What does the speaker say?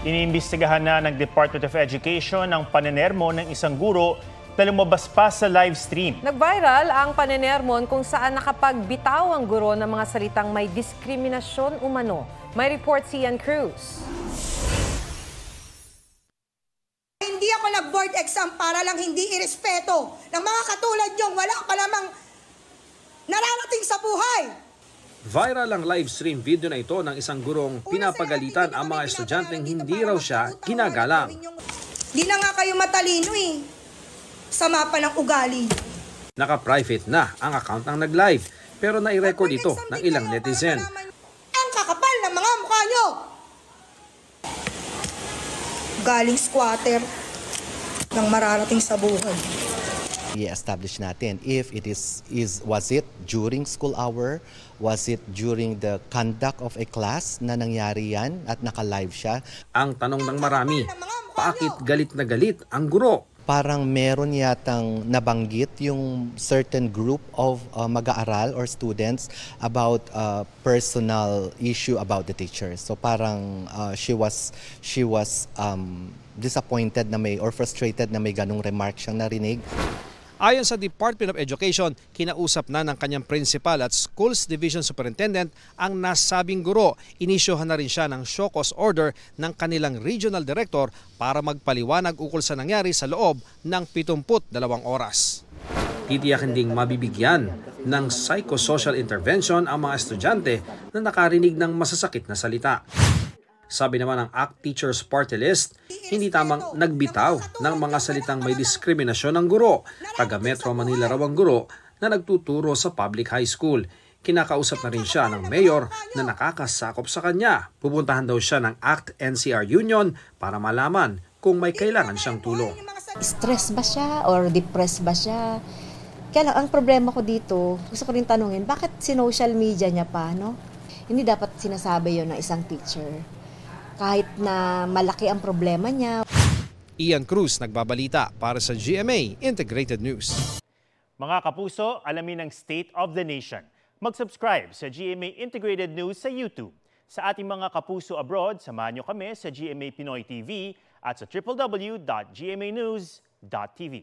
Iniimbestigahan na ng Department of Education ang panenermo ng isang guro na lumabas pa sa live stream. Nag-viral ang panenermon kung saan nakapagbitaw ang guro ng mga salitang may diskriminasyon umano. May report si Ian Cruz. Hindi ako nag-board exam para lang hindi irespeto ng mga katulad niyong wala pa namang nararating sa buhay. Viral ang live stream video na ito ng isang gurong pinapagalitan ang mga estudyanteng hindi raw siya ginagalang. Di na nga kayo matalino eh. Sama pa ng ugali. Naka-private na ang account ng nag-live pero nai-record ito ng ilang netizen. Ang kakapal ng mga mukha nyo! Galing squatter ng mararating sa buhay. I-establish natin if it was it during school hour, was it during the conduct of a class na nangyari yan at naka-live siya. Ang tanong ng marami, bakit galit na galit ang guro? Parang meron yatang nabanggit yung certain group of mag-aaral or students about personal issue about the teacher. So parang she was disappointed na may or frustrated na may ganong remark siyang narinig. Ayon sa Department of Education, kinausap na ng kanyang principal at Schools Division Superintendent ang nasabing guro. Inisyohan na rin siya ng show cause order ng kanilang regional director para magpaliwanag ukol sa nangyari sa loob ng 72 oras. Titiyakin ding mabibigyan ng psychosocial intervention ang mga estudyante na nakarinig ng masasakit na salita. Sabi naman ng ACT Teachers Party List, hindi tamang nagbitaw ng mga salitang may diskriminasyon ng guro. Taga Metro Manila raw ang guro na nagtuturo sa public high school. Kinakausap na rin siya ng mayor na nakakasakop sa kanya. Pupuntahan daw siya ng ACT NCR Union para malaman kung may kailangan siyang tulong. Stress ba siya or depressed ba siya? Kaya lang, ang problema ko dito, gusto ko rin tanungin, bakit sinocial media niya pa, no? Hindi dapat sinasabi yon ng isang teacher. Kahit na malaki ang problema niya. Ian Cruz, nagbabalita para sa GMA Integrated News. Mga kapuso, alamin ang State of the Nation. Mag-subscribe sa GMA Integrated News sa YouTube. Sa ating mga kapuso abroad, samahan niyo kami sa GMA Pinoy TV at sa www.gmanews.tv.